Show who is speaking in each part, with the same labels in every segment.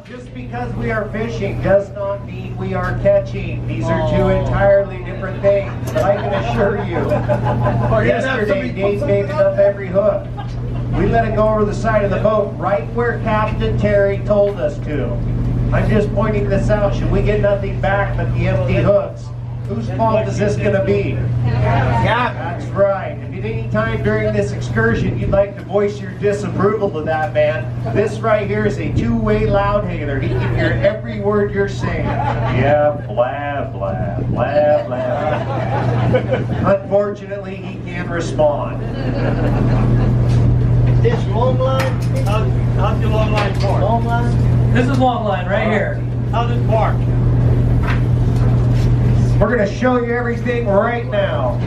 Speaker 1: Just because we are fishing does not mean we are catching. These are two entirely different things. But I can assure you, yesterday Dave gave it up every hook. We let it go over the side of the boat right where Captain Terry told us to. I'm just pointing this out. Should we get nothing back but the empty hooks, whose fault is this going to be? Yeah, that's right. If at any time during this excursion you'd like to voice your disapproval to that man, this right here is a two-way loudhailer. He can hear every word you're saying. Yeah, blah, blah, blah, blah. Unfortunately, he can't respond.
Speaker 2: Is this long line? How's your long line park? Long line?
Speaker 3: This is long line right here.
Speaker 2: How's it park?
Speaker 1: We're going to show you everything right now.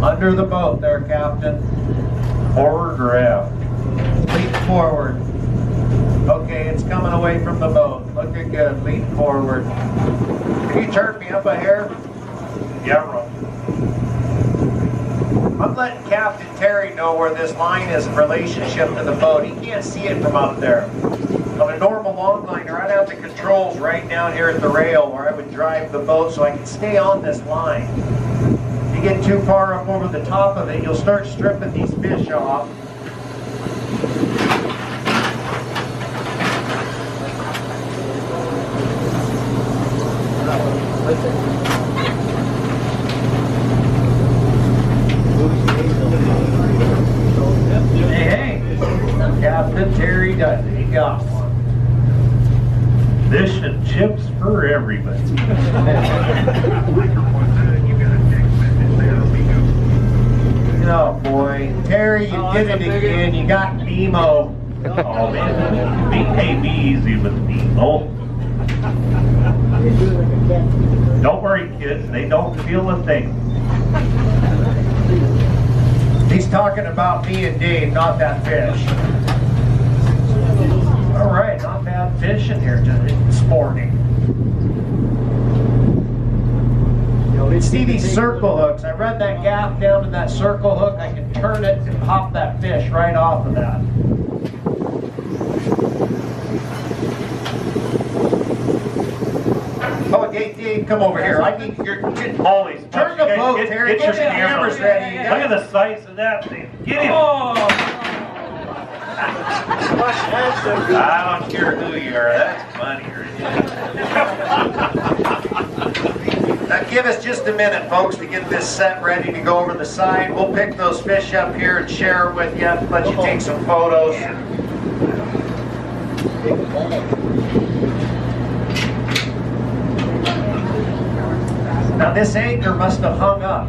Speaker 1: Under the boat there, Captain. Forward or aft? Lean forward. Okay, it's coming away from the boat. Looking good. Lean forward. Can you turn me up a hair? Yeah, bro. I'm letting Captain Terry know where this line is in relationship to the boat. He can't see it from up there. On a normal longliner, I'd have the controls right down here at the rail where I would drive the boat so I can stay on this line. If you get too far up over the top of it, you'll start stripping these fish off. Hey, Captain Terry does it. He got one.
Speaker 4: Fish and chips for everybody.
Speaker 1: Oh boy, Terry, you did it again. You got Nemo.
Speaker 4: Oh man, hey, be easy with Nemo. Don't worry, kids. They don't feel a thing.
Speaker 1: He's talking about me and Dave, not that fish. All right, not bad fish in here, just sporting. See these circle hooks? I run that gap down to that circle hook. I can turn it and pop that fish right off of that. Oh, Dave, come over here. I need your
Speaker 4: Always.
Speaker 1: turn the boat, Terry. Get your cameras ready.
Speaker 4: Look at the size of that thing. Get him.
Speaker 3: Oh.
Speaker 4: I don't care who you are. That's funny.
Speaker 1: Now give us just a minute, folks, to get this set ready to go over the side. We'll pick those fish up here and share it with you. Let you take some photos. Now this anchor must have hung up,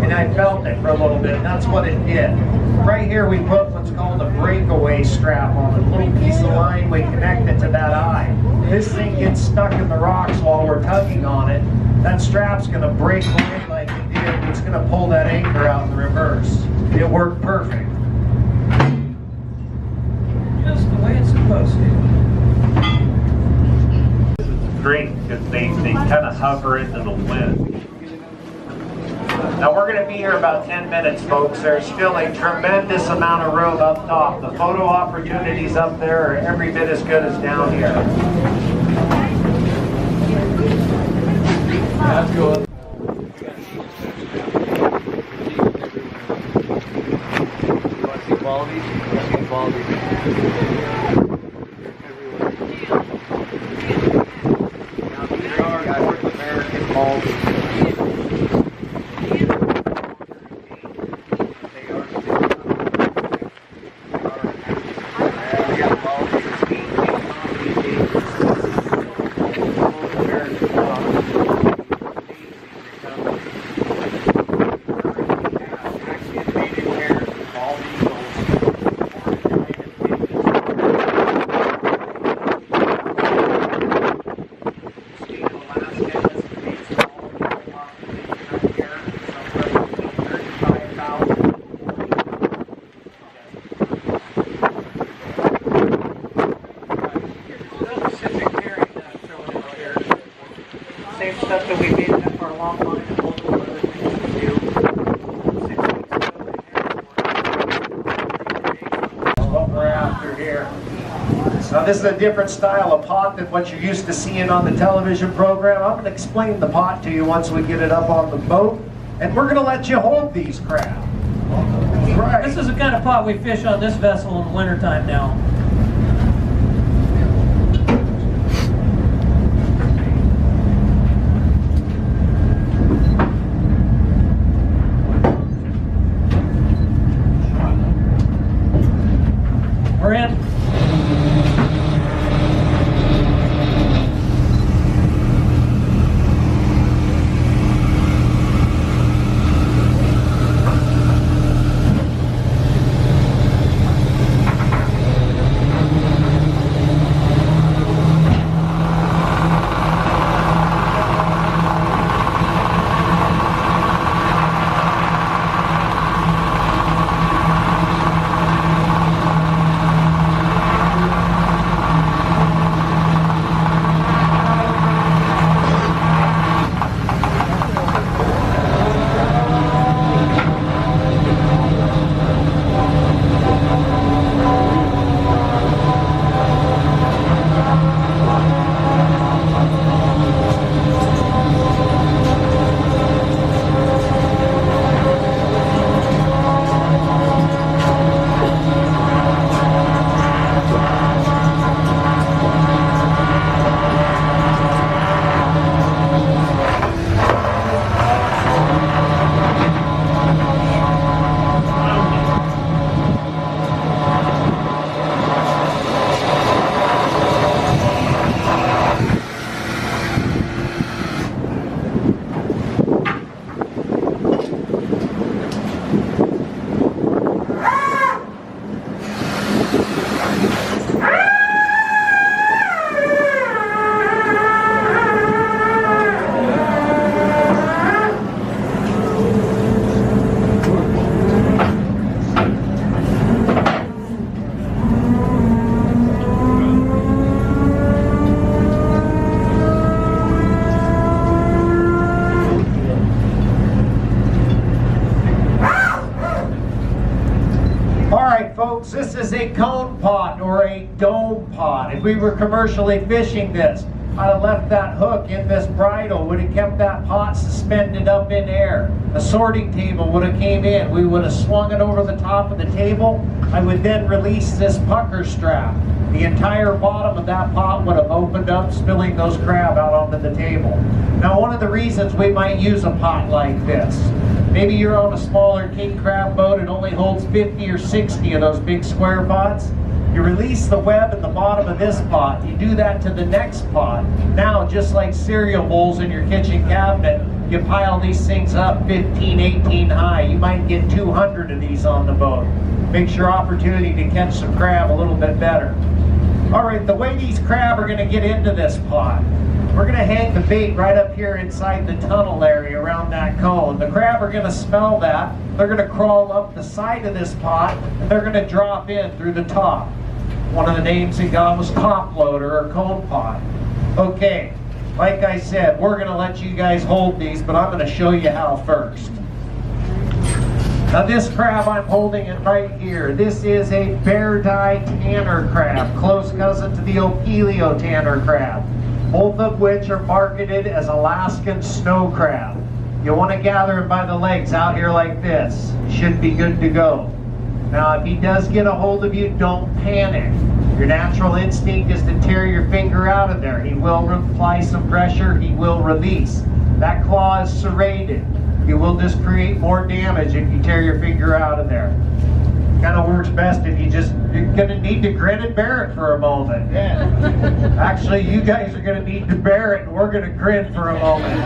Speaker 1: and I felt it for a little bit. That's what it did. Right here we put what's called a breakaway strap on it. A little piece of line, we connect it to that eye. This thing gets stuck in the rocks while we're tugging on it. That strap's going to break away like it did. It's going to pull that anchor out in the reverse. It worked perfect.
Speaker 3: Just the way it's supposed to.
Speaker 4: Great because they kind of hover into the wind.
Speaker 1: Now we're going to be here about 10 minutes, folks. There's still a tremendous amount of room up top. The photo opportunities up there are every bit as good as down here.
Speaker 3: That's good.
Speaker 2: Quality. Quality.
Speaker 3: stuff that we made up for a long line and multiple other things to do. 6 weeks ago,
Speaker 1: What we're after here. Now this is a different style of pot than what you're used to seeing on the television program. I'm going to explain the pot to you once we get it up on the boat. And we're going to let you hold these crab. Right.
Speaker 3: this is the kind of pot we fish on this vessel in the wintertime now. We're in.
Speaker 1: Folks, this is a cone pot or a dome pot. If we were commercially fishing this, I'd have left that hook in this bridle, would have kept that pot suspended up in air. A sorting table would have came in. We would have swung it over the top of the table. I would then release this pucker strap. The entire bottom of that pot would have opened up, spilling those crab out onto the table. Now, one of the reasons we might use a pot like this, maybe you're on a smaller king crab boat, it only holds 50 or 60 of those big square pots. You release the web at the bottom of this pot, you do that to the next pot. Now, just like cereal bowls in your kitchen cabinet, you pile these things up 15, 18 high. You might get 200 of these on the boat. Makes your opportunity to catch some crab a little bit better. All right, the way these crab are gonna get into this pot, we're gonna hang the bait right up here inside the tunnel area around that cone. The crab are gonna smell that. They're gonna crawl up the side of this pot, and they're gonna drop in through the top. One of the names it got was top loader or cone pot. Okay, like I said, we're gonna let you guys hold these, but I'm gonna show you how first. Now this crab, I'm holding it right here. This is a bear dye tanner crab, close cousin to the Opelio tanner crab, both of which are marketed as Alaskan snow crab. You want to gather him by the legs out here like this. Should be good to go. Now if he does get a hold of you, don't panic. Your natural instinct is to tear your finger out of there. He will apply some pressure, he will release. That claw is serrated. You will just create more damage if you tear your finger out of there. Kind of works best if you're gonna need to grin and bear it for a moment. Yeah. Actually, you guys are gonna need to bear it and we're gonna grin for a moment.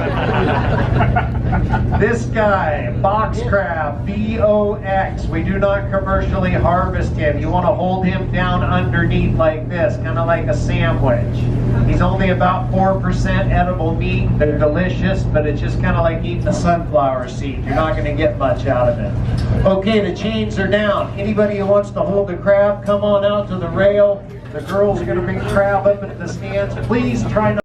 Speaker 1: This guy, box crab, B-O-X. We do not commercially harvest him. You wanna hold him down underneath like this, kind of like a sandwich. He's only about 4% edible meat. They're delicious, but it's just kind of like eating a sunflower seed. You're not gonna get much out of it. Okay, the chains are down. Anybody who wants to hold the crab, come on out to the rail. The girls are going to bring crab up into the stands. Please try not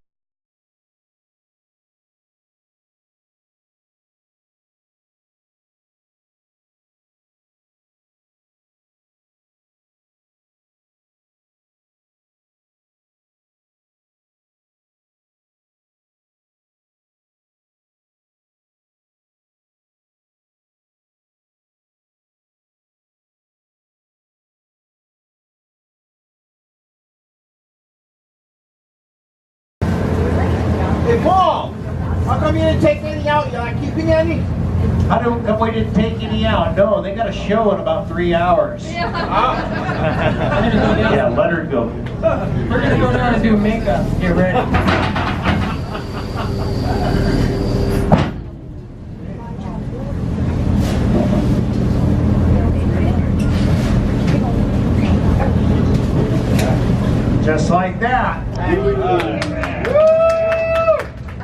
Speaker 3: come you didn't take anything out? You like keeping any?
Speaker 1: How come we didn't take any out? No, they got a show in about 3 hours.
Speaker 4: Yeah, let her go.
Speaker 5: We're gonna go down and do makeup. Get ready.
Speaker 1: Just like that.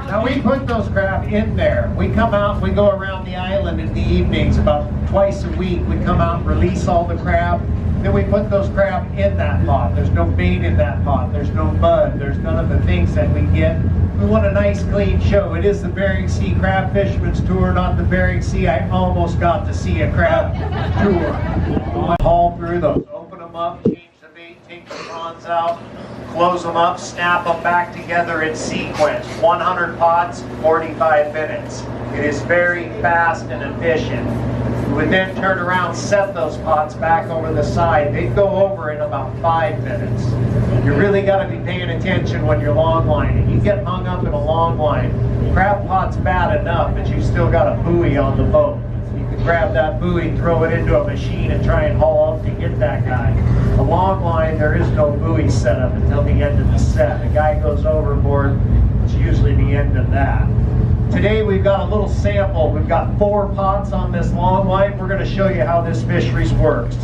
Speaker 1: Now we put those crab in there. We come out, we go around the island in the evenings about twice a week. We come out and release all the crab. Then we put those crab in that pot. There's no bait in that pot. There's no mud. There's none of the things that we get. We want a nice clean show. It is the Bering Sea Crab Fisherman's Tour, not the Bering Sea. I almost got to see a crab tour. Haul through those, open them up, change the bait, take the prawns out, close them up, snap them back together in sequence. 100 pots, 45 minutes. It is very fast and efficient. We would then turn around, set those pots back over the side. They'd go over in about 5 minutes. You really got to be paying attention when you're long lining. You get hung up in a long line. Crab pot's bad enough, but you still got a buoy on the boat. You can grab that buoy, throw it into a machine, and try and haul up to get that guy. A long line, there is no buoy set up until the end of the set. The guy goes overboard, it's usually the end of that. Today we've got a little sample. We've got 4 pots on this long line. We're going to show you how this fisheries works.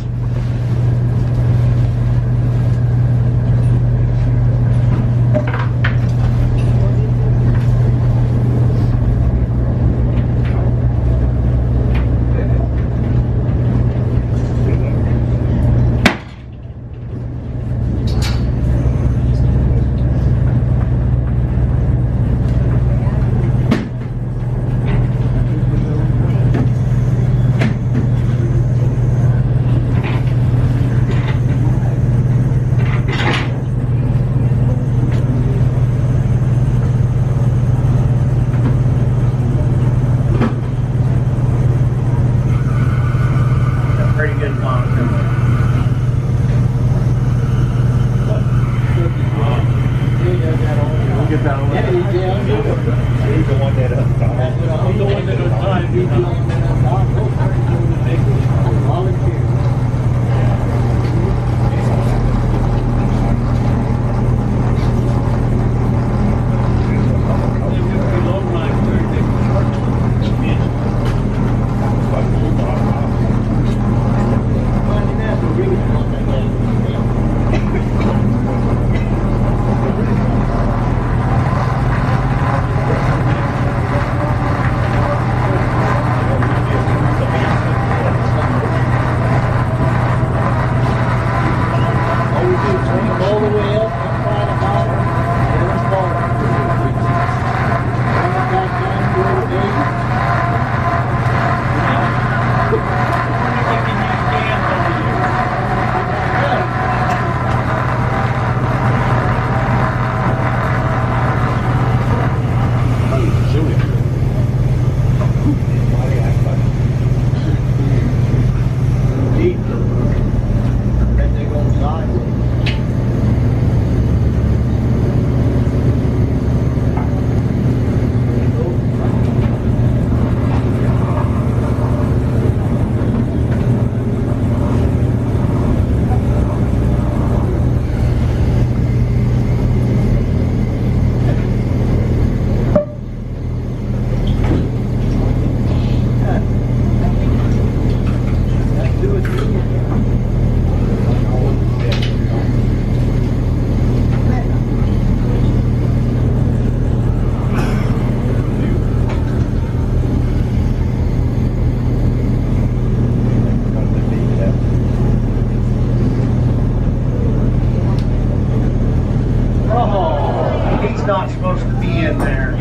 Speaker 1: Not supposed to be in there.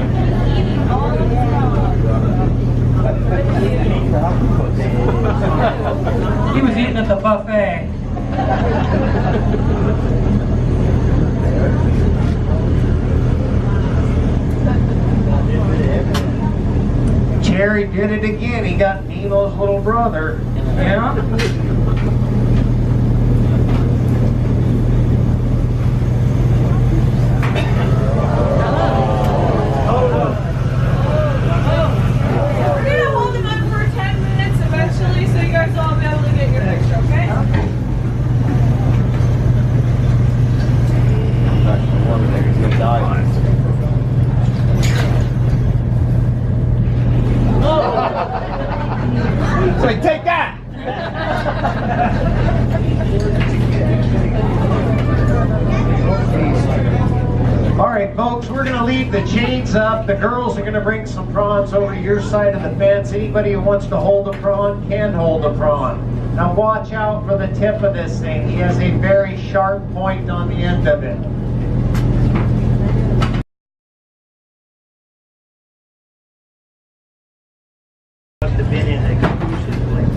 Speaker 5: He was eating at the buffet.
Speaker 1: Jerry did it again. He got Nemo's little brother.
Speaker 5: Yeah?
Speaker 1: All right, folks, we're going to leave the chains up. The girls are going to bring some prawns over to your side of the fence. Anybody who wants to hold a prawn can hold a prawn. Now watch out for the tip of this thing. He has a very sharp point on the end of it.
Speaker 2: Must have been in the excursion place.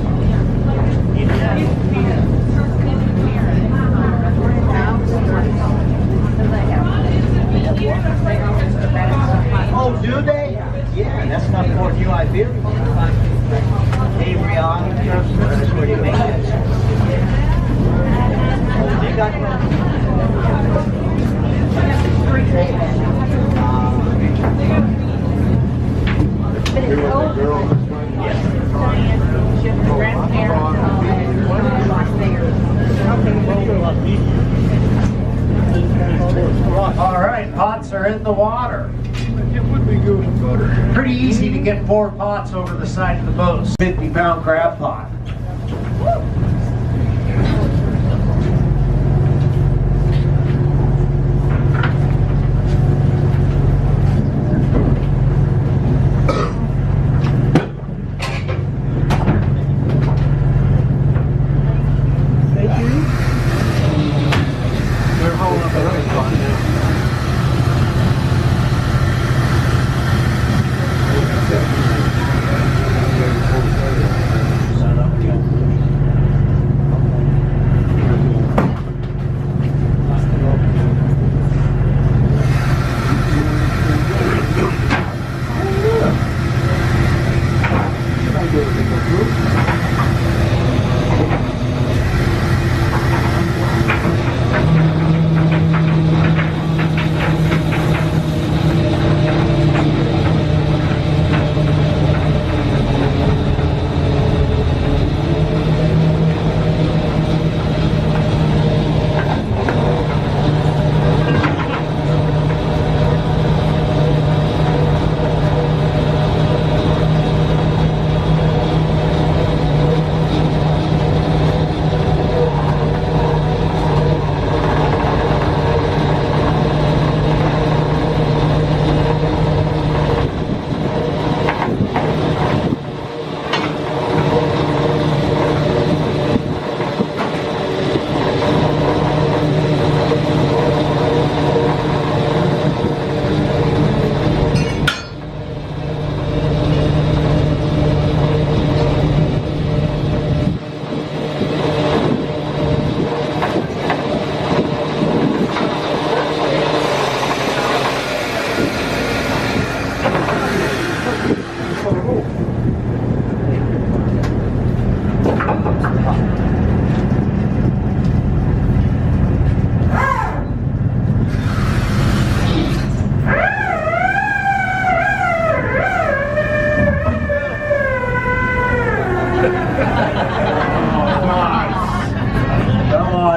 Speaker 2: Oh, do they? Yeah, that's not for New Iberia. Avery Island, that's where they make it. Oh, they got
Speaker 1: All right, pots are in the water. Pretty easy to get 4 pots over the side of the boat. 50-pound crab pot.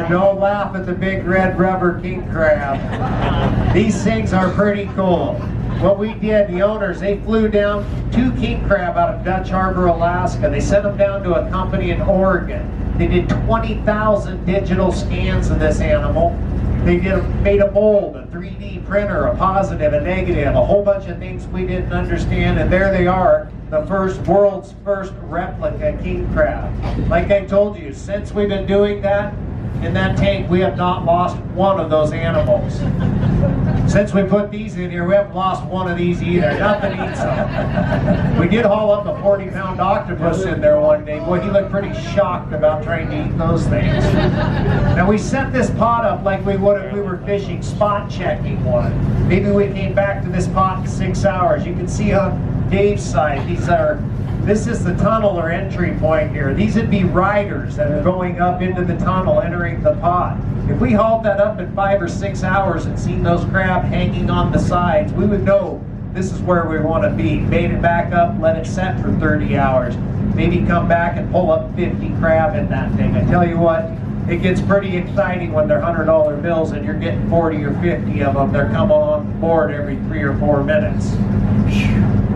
Speaker 1: Don't laugh at the big red rubber king crab. These things are pretty cool. What we did, the owners, they flew down 2 king crab out of Dutch Harbor, Alaska. They sent them down to a company in Oregon. They did 20,000 digital scans of this animal. They made a mold, a 3D printer, a positive, a negative, a whole bunch of things we didn't understand, and there they are, the world's first replica king crab. Like I told you, since we've been doing that, in that tank, we have not lost one of those animals. Since we put these in here, we haven't lost one of these either. Nothing eats them. We did haul up a 40-pound octopus in there one day. Boy, he looked pretty shocked about trying to eat those things. Now, we set this pot up like we would if we were fishing spot checking one. Maybe we came back to this pot in 6 hours. You can see on Dave's side, this is the tunnel or entry point here. These would be riders that are going up into the tunnel, entering the pot. If we hauled that up in 5 or 6 hours and seen those crab hanging on the sides, we would know this is where we want to be. Bait it back up, let it set for 30 hours. Maybe come back and pull up 50 crab in that thing. I tell you what, it gets pretty exciting when they're $100 bills and you're getting 40 or 50 of them. They're coming on board every 3 or 4 minutes.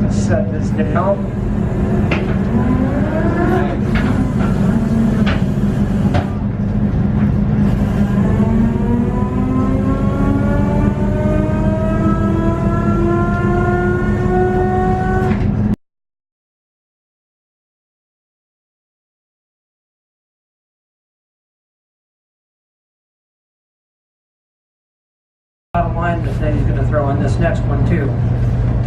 Speaker 1: Let's set this down.
Speaker 5: Out of line that he's going to throw in this next one too.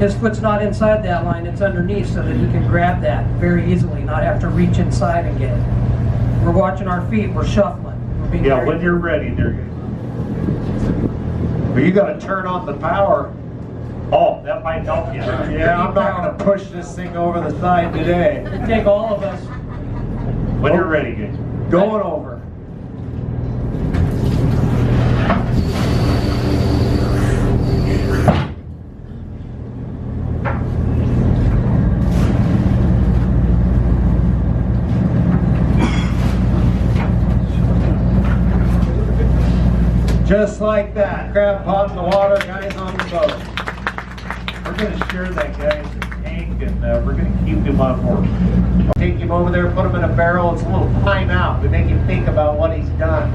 Speaker 5: His foot's not inside that line, it's underneath so that he can grab that very easily, not have to reach inside and get it. We're watching our feet, we're shuffling. We're being
Speaker 4: Yeah,
Speaker 5: very-
Speaker 4: when you're ready, there you
Speaker 1: But you gotta turn on the power.
Speaker 4: go. Oh, that might help you.
Speaker 1: Yeah, I'm not gonna push this thing over the side today.
Speaker 5: It'd take all of us.
Speaker 4: When you're ready, guys.
Speaker 1: Going over. Just like that. Crab pot in the water, guys on the boat.
Speaker 4: We're gonna share that guy's tank and we're gonna keep him on board.
Speaker 1: Take him over there, put him in a barrel. It's a little time out. We make him think about what he's done.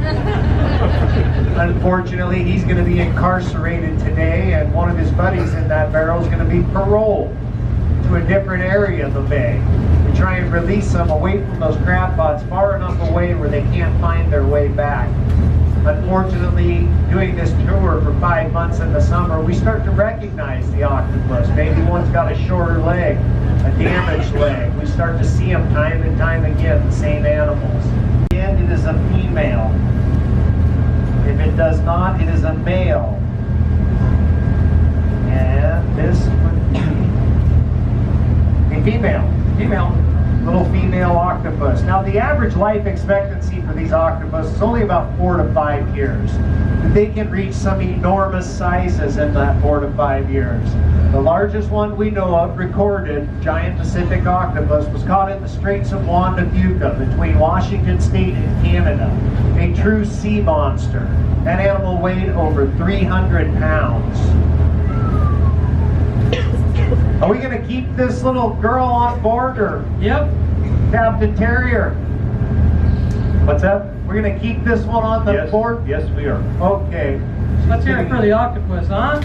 Speaker 1: Unfortunately, he's going to be incarcerated today, and one of his buddies in that barrel is going to be paroled to a different area of the bay. We try and release them away from those crab pots, far enough away where they can't find their way back. Unfortunately, doing this tour for 5 months in the summer, we start to recognize the octopus. Maybe one's got a shorter leg, a damaged leg. We start to see them time and time again, the same animals. And it is a female. If it does not, it is a male. And this would be a female.
Speaker 5: Female.
Speaker 1: Little female octopus. Now the average life expectancy for these octopus is only about 4 to 5 years. They can reach some enormous sizes in that 4 to 5 years. The largest one we know of recorded, giant Pacific octopus, was caught in the Straits of Juan de Fuca between Washington State and Canada. A true sea monster. That animal weighed over 300 pounds. Are we going to keep this little girl on board, or
Speaker 5: Yep.
Speaker 1: Captain Terrier?
Speaker 4: What's that?
Speaker 1: We're going to keep this one on the
Speaker 4: Yes,
Speaker 1: board?
Speaker 4: yes, we are.
Speaker 1: Okay.
Speaker 5: Let's hear it for the octopus, huh?